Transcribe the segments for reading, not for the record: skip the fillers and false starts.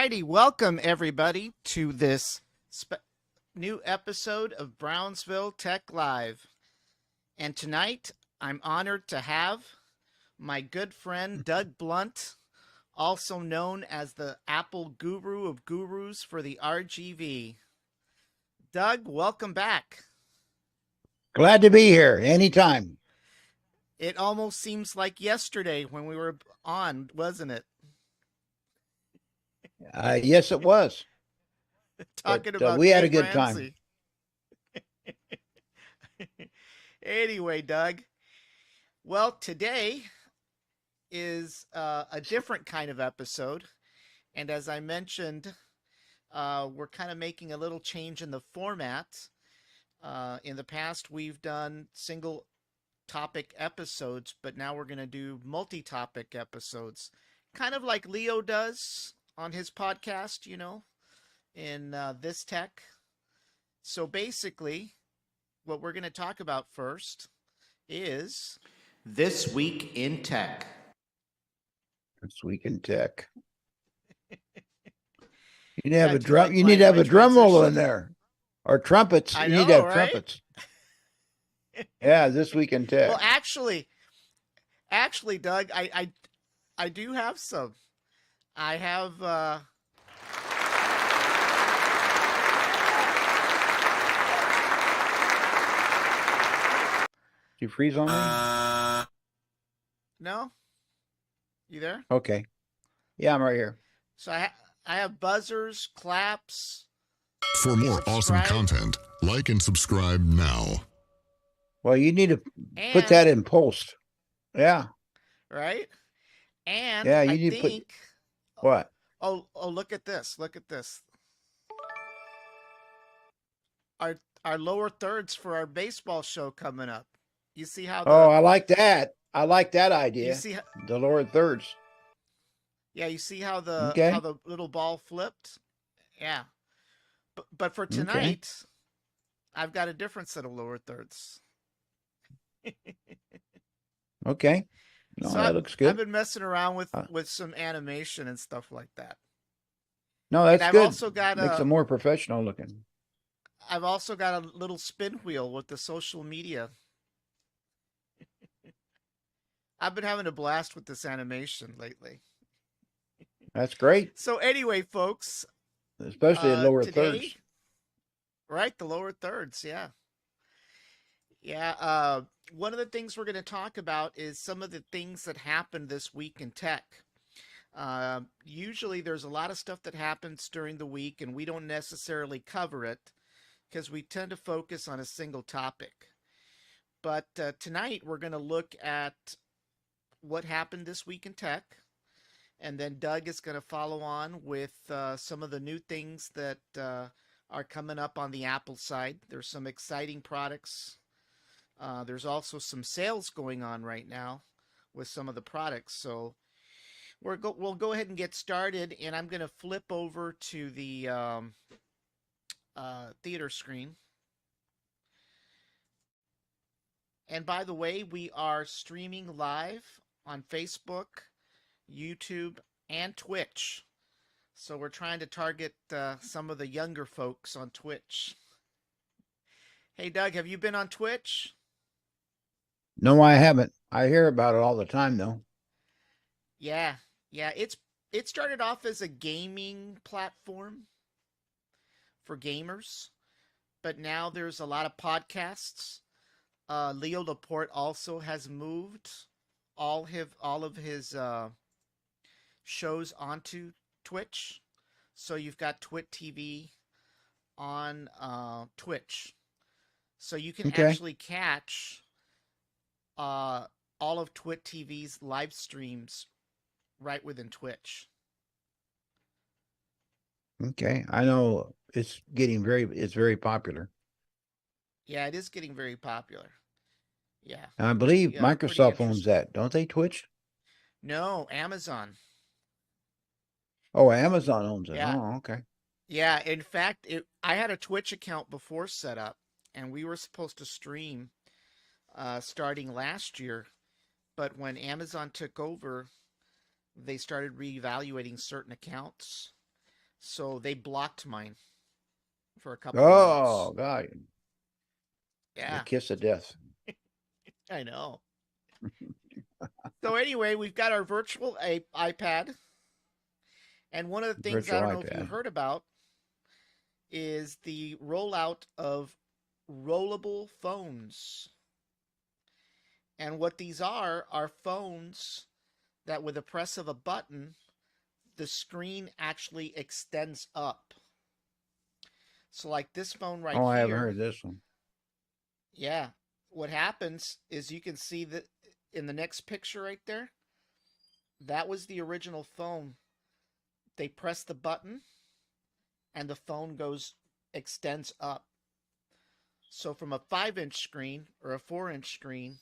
righty, welcome everybody to this new episode of Brownsville Tech Live. And tonight, I'm honored to have my good friend Doug Blunt, also known as the Apple Guru of Gurus for the RGV. Doug, welcome back. Glad to be here anytime. It almost seems like yesterday when we were on, wasn't it? Yes, it was. Talking But, about we had a Dave good Ramsey. time. Anyway, Doug, well, today is a different kind of episode. And as I mentioned, we're kind of making a little change in the format. In the past, we've done single topic episodes, but now we're going to do multi-topic episodes, kind of like Leo does on his podcast, in This Tech. So basically, what we're going to talk about first is This Week in Tech. This Week in Tech. You need to have a do drum. like you my- need to have my a drum roll in transition? there, or trumpets. I You need to know, have right? trumpets. Yeah, This Week in Tech. Well, actually, Doug, I do have some. I have Did you freeze on me? no. You there? Okay. Yeah, I'm right here. So I have buzzers, claps. For more awesome Subscribe. content, like and subscribe now. Well, you need to And, put that in post. Yeah. right. And Yeah, you I need to put- think. What? Oh, look at this! Look at this. Our lower thirds for our baseball show coming up. You see how? Oh, I like that. I like that you idea. see? The lower thirds. Yeah, you see how the Okay. how the little ball flipped? Yeah. But for tonight, I've got a different set of lower thirds. Okay. No, So that looks good. I've been messing around with Uh, some animation and stuff like that. No, that's I've good. also got Makes a- it more professional looking. I've also got a little spin wheel with the social media. I've been having a blast with this animation lately. That's great, So anyway, folks, especially at lower today, thirds. right? The lower thirds, yeah. Yeah, one of the things we're going to talk about is some of the things that happened this week in tech. Usually there's a lot of stuff that happens during the week, and we don't necessarily cover it because we tend to focus on a single topic. But tonight we're going to look at what happened this week in tech. And then Doug is going to follow on with some of the new things that are coming up on the Apple side. There's some exciting products. There's also some sales going on right now with some of the products. So we'll go ahead and get started. And I'm going to flip over to the theater screen. And by the way, we are streaming live on Facebook, YouTube, and Twitch. So we're trying to target some of the younger folks on Twitch. Hey, Doug, have you been on Twitch? No, I haven't. I hear about it all the time, though. Yeah. It started off as a gaming platform for gamers, but now there's a lot of podcasts. Leo Laporte also has moved all of his shows onto Twitch. So you've got Twit TV on Twitch. So you can Okay. actually catch all of Twit TV's live streams right within Twitch. Okay. I know it's very popular. Yeah, it is getting very popular. Yeah. And I believe Yeah, pretty Microsoft owns interesting. that, don't they, Twitch? No, Amazon. Oh, Amazon owns it. Yeah. Oh, okay. Yeah, in fact, I had a Twitch account before set up, and we were supposed to stream starting last year. But when Amazon took over, they started reevaluating certain accounts. So they blocked mine for a couple of months. Oh God, the Yeah, kiss of death. I know. So anyway, we've got our virtual iPad, and one of the things I Virtual don't know if you iPad. heard about is the rollout of rollable phones. And what these are phones that with the press of a button, the screen actually extends up. So like this phone right Oh, I haven't here, heard this one. yeah, what happens is you can see that in the next picture right there, that was the original phone. They press the button and the phone extends up. So from a 5-inch screen or a 4-inch screen,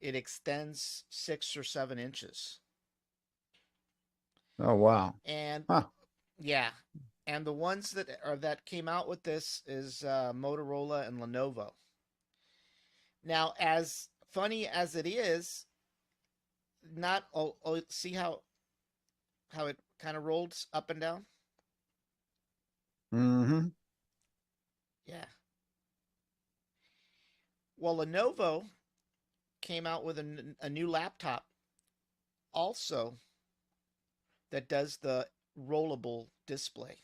it extends 6 or 7 inches. Oh wow. And Huh. yeah, and the ones that came out with this is Motorola and Lenovo. Now, as funny as it is, not see how it kind of rolls up and down. Mm-hmm. Yeah. Well, Lenovo came out with a new laptop also that does the rollable display.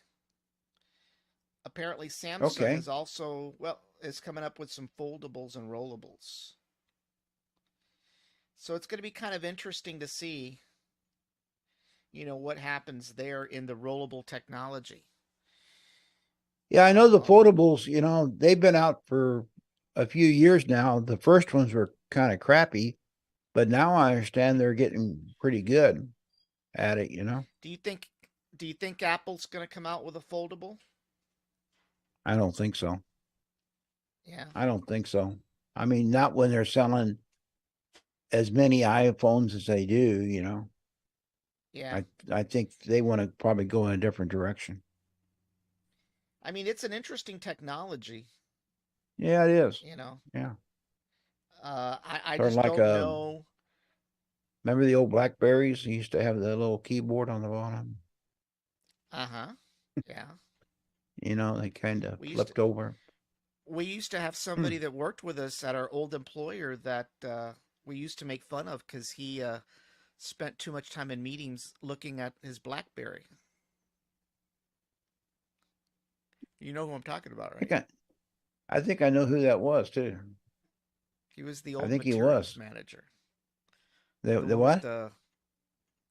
Apparently, Samsung Okay. is also is coming up with some foldables and rollables. So it's going to be kind of interesting to see, what happens there in the rollable technology. Yeah, I know the Um, foldables, they've been out for a few years now. The first ones were kind of crappy, but now I understand they're getting pretty good at it. do you think do you think Apple's going to come out with a foldable? I don't think so. Yeah, I don't think so. I mean, not when they're selling as many iPhones as they do. yeah. I think they want to probably go in a different direction. I mean, it's an interesting technology. Yeah, it is. You know, Yeah. I Sort of just like don't know. remember the old Blackberries? They used to have the little keyboard on the bottom. Uh huh. Yeah. They kind of We used to flipped over. we used to have Hmm. somebody that worked with us at our old employer that we used to make fun of because he spent too much time in meetings looking at his BlackBerry. You know who I'm talking about, I think right? I, I think I know who that was too. He was the I old think he materials was. manager, The the the one with what? the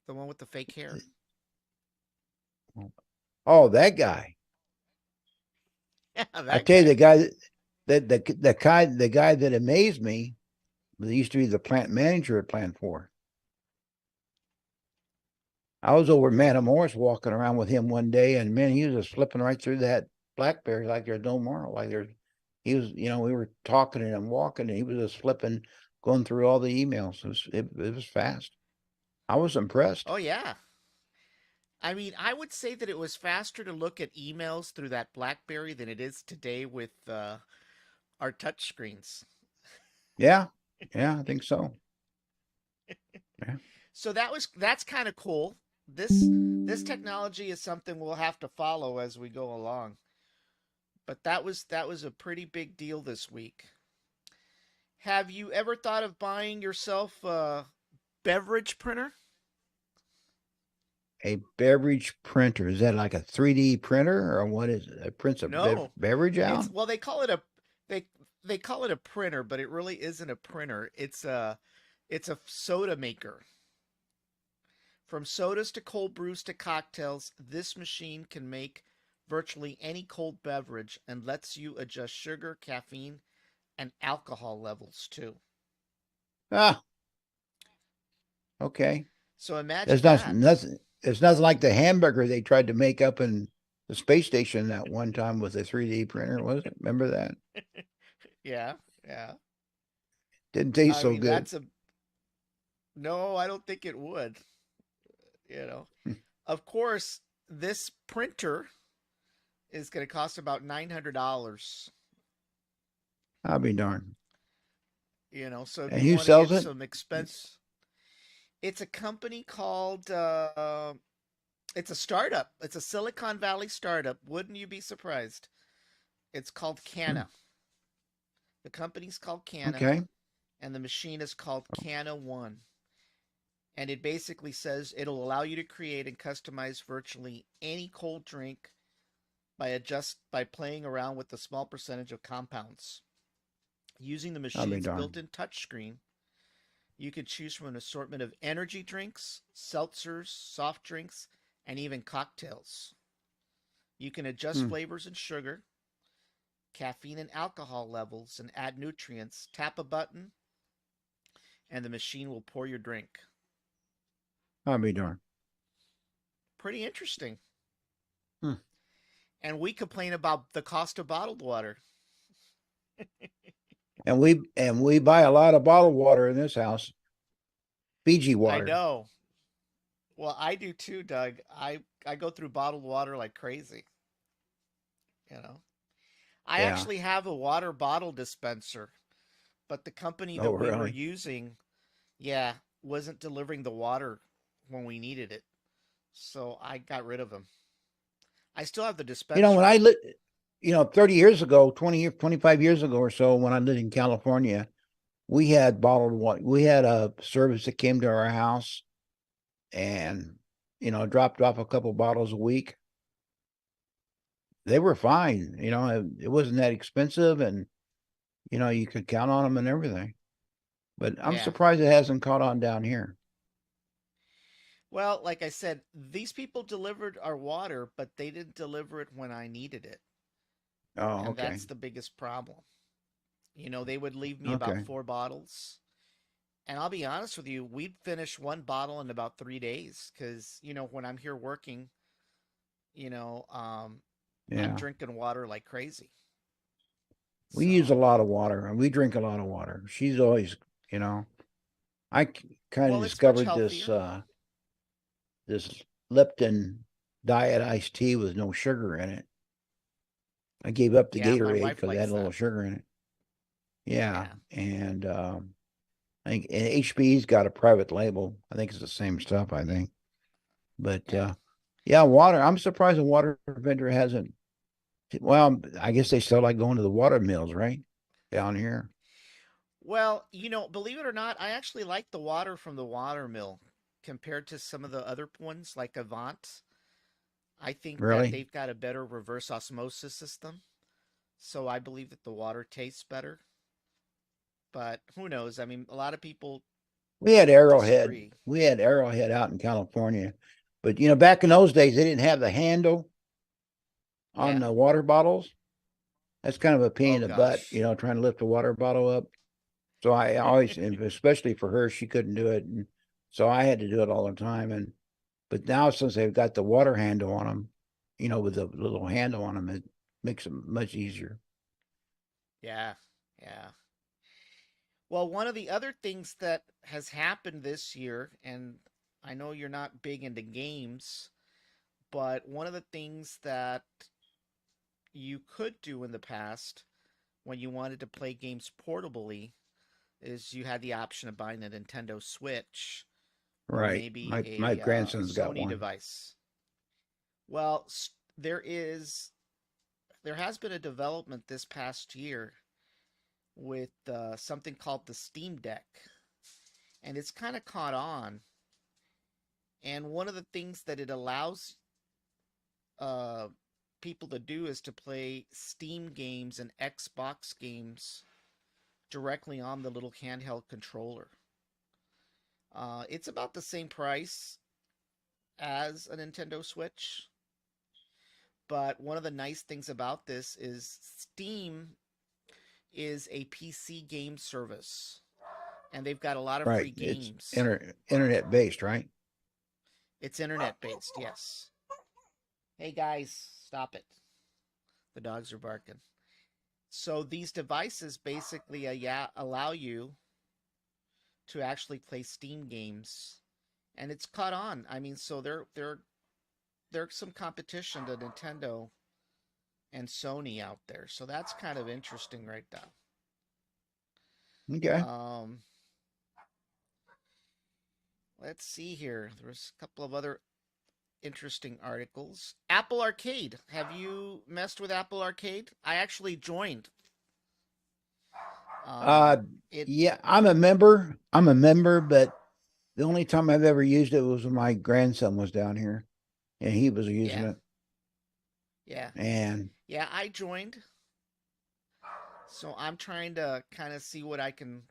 one with the fake hair. Oh, that guy. Yeah, I that tell you, guy. the guy the guy that amazed me, he used to be the plant manager at Plant 4. I was over at Matamoros walking around with him one day, and man, he was just flipping right through that BlackBerry like there's no tomorrow. He was, we were talking and I'm walking, and he was just flipping, going through all the emails. It was fast. I was impressed. Oh yeah. I mean, I would say that it was faster to look at emails through that BlackBerry than it is today with our touch screens. Yeah, yeah, I think so. Yeah. So that's kind of cool. This technology is something we'll have to follow as we go along. But that was a pretty big deal this week. Have you ever thought of buying yourself a beverage printer? A beverage printer, is that like a 3D printer, or what is it? It prints a No. beverage It's out? well they they call it a printer, but it really isn't a printer. It's a soda maker. From sodas to cold brews to cocktails, this machine can make virtually any cold beverage and lets you adjust sugar, caffeine, and alcohol levels too. Ah, okay. So imagine It's not that. nothing. It's nothing like the hamburger they tried to make up in the space station that one time with a 3D printer, was it? Remember that? Yeah, yeah. Didn't taste I so mean, good. that's a no, I don't think it would, you know. Of course, this printer is going to cost about $900. I'll be darned. So if And you who want to sells get it? some expense, it's a company called It's a startup. It's a Silicon Valley startup. Wouldn't you be surprised? It's called Hmm. Canna. The company's called Canna, Okay. and the machine is called Canna One. And it basically says it'll allow you to create and customize virtually any cold drink by playing around with a small percentage of compounds. Using the I'll be machine's darned. built-in touchscreen, you can choose from an assortment of energy drinks, seltzers, soft drinks, and even cocktails. You can adjust Hmm. flavors and sugar, caffeine and alcohol levels, and add nutrients. Tap a button, and the machine will pour your drink. I'll be darned. Pretty interesting. Hmm. And we complain about the cost of bottled water. And we buy a lot of bottled water in this house. Fiji I water. know. Well, I do too, Doug. I go through bottled water like crazy, you know. I Yeah. actually have a water bottle dispenser, but the company Oh, that we were really? using, yeah, wasn't delivering the water when we needed it. So I got rid of them. I still have the When dispenser. I lived, 30 years ago, 20 years, 25 years ago or so, when I lived in California, we had bottled water. We had a service that came to our house and, dropped off a couple bottles a week. They were fine. It wasn't that expensive and, you could count on them and everything. But I'm Yeah. surprised it hasn't caught on down here. Well, like I said, these people delivered our water, but they didn't deliver it when I needed it. Oh, And okay. that's the biggest problem. They would leave me about Okay. 4 bottles. And I'll be honest with you, we'd finish one bottle in about 3 days because, when I'm here working, you know, um, I'm Yeah. drinking water like crazy. We use a So, lot of water and we drink a lot of water. She's always, you know, I kind of well, it's much discovered this healthier. this Lipton diet iced tea with no sugar in it. I gave up the Yeah, my Gatorade wife because it had likes a little that. sugar in it. Yeah, Yeah, and I think and HB's got a private label. I think it's the same stuff. I think, but yeah. yeah, water. I'm surprised the water vendor hasn't. Well, I guess they still like going to the water mills, right? Down here, Well, believe it or not, I actually like the water from the water mill compared to some of the other ones like Avant. I think that really. they've got a better reverse osmosis system. So I believe that the water tastes better. But who knows? I mean, a lot of people We had Arrowhead. disagree. We had Arrowhead out in California, but back in those days, they didn't have the handle on Yeah. the water bottles. That's kind of a pain Oh in the butt, gosh. trying to lift a water bottle up. So I always, and especially for her, she couldn't do it, and so I had to do it all the time. But now since they've got the water handle on them, with the little handle on them, it makes them much easier. Yeah. Yeah. Well, one of the other things that has happened this year, and I know you're not big into games, but one of the things that you could do in the past when you wanted to play games portably is you had the option of buying a Nintendo Switch or Right. maybe My a grandson's got Sony one. device. Well, there has been a development this past year with something called the Steam Deck, and it's kind of caught on. And one of the things that it allows uh, people to do is to play Steam games and Xbox games directly on the little handheld controller. It's about the same price as a Nintendo Switch, but one of the nice things about this is Steam is a PC game service, and they've got a lot of free Right. It's games. internet based, right? It's internet based, yes. Hey guys, stop it. The dogs are barking. So these devices basically yeah, allow you to actually play Steam games, and it's caught on. I mean, so there's some competition to Nintendo and Sony out there. So that's kind of interesting right Okay. now. Let's see here. There's a couple of other interesting articles. Apple Arcade. Have you messed with Apple Arcade? I actually joined. Uh, It yeah, I'm a member. I'm a member, but the only time I've ever used it was when my grandson was down here and he was using yeah, it. yeah, And yeah. I joined, so I'm trying to kind of see what I can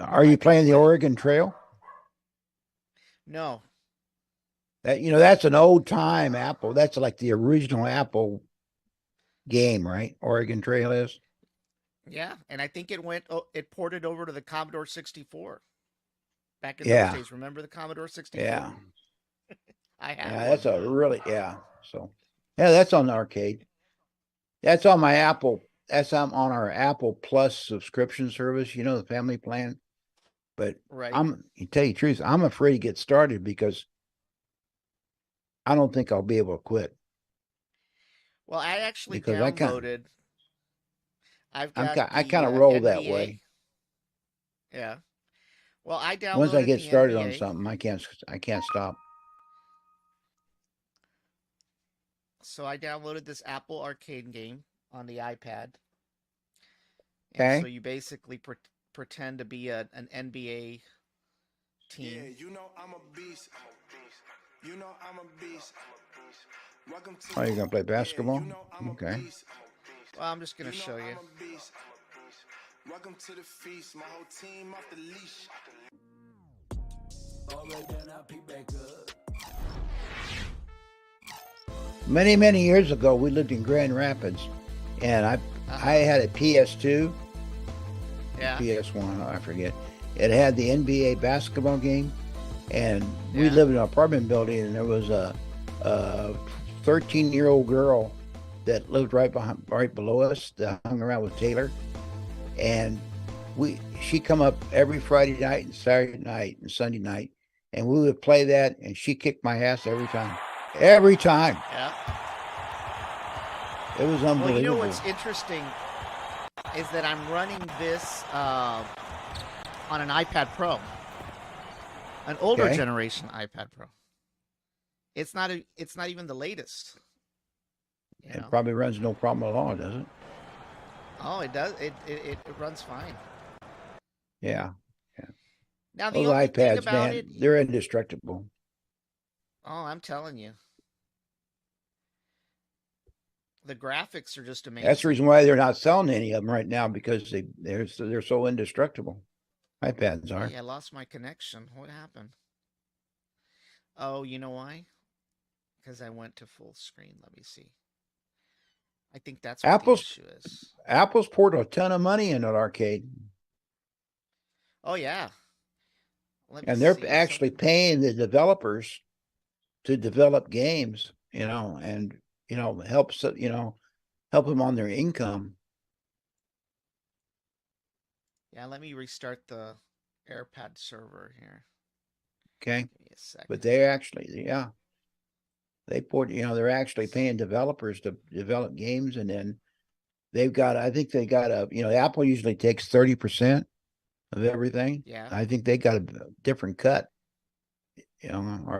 are you playing the play. Oregon Trail? No, That, that's an old time Apple. That's like the original Apple game, right? Oregon Trail is. yeah, and I think it ported over to the Commodore 64 back in those Yeah. days. Remember the Commodore 64? Yeah. I had Yeah, one. that's a really, yeah. So, yeah, that's on the arcade. That's on my Apple. That's on our Apple Plus subscription service, the family plan. But Right. to tell you the truth, I'm afraid to get started because I don't think I'll be able to quit Well, I actually because downloaded. I've got I kind the of roll that NBA. way. Yeah. Well, I Once I downloaded get the started on NBA. something, I can't stop. So I downloaded this Apple Arcade game on the iPad. And so Okay. you basically pretend to be an NBA team. Yeah, you know I'm a beast. You know I'm a beast. Welcome to Oh, you're gonna play Yeah, basketball? you know I'm a Okay. beast. Well, I'm just going You to know show you. I'm a beast. Welcome to the feast. My whole team off the leash. Many, many years ago, we lived in Grand Rapids, and I had a PS2, Yeah. PS1, I forget. It had the NBA basketball game, and we Yeah. lived in an apartment building, and there was a 13-year-old girl that lived right below us that hung around with Taylor, and she come up every Friday night and Saturday night and Sunday night, and we would play that, and she kicked my ass every time. Every time. Yeah. It was Well, you unbelievable. know what's interesting is that I'm running this on an iPad Pro, an older Okay. generation iPad Pro. It's not even the latest. You It know? probably runs no problem at all, does it? Oh, it does. It runs fine. Yeah. Now the Those only thing iPads, about it, man, they're indestructible. oh, I'm telling you, the graphics are just amazing. That's the reason why they're not selling any of them right now, because they're so indestructible. iPads are. Hey, I lost my connection. What happened? Oh, you know why? Because I went to full screen. Let me see. I think that's what the issue is. Apple's poured a ton of money into an arcade. Oh yeah. And they're actually paying the developers to develop games, and helps help them on their income. Yeah, let me restart the AirPad server here. Okay. Give me a second. But they actually, they poured, they're actually paying developers to develop games, and then I think they got Apple usually takes 30% of everything. Yeah. I think they got a different cut, or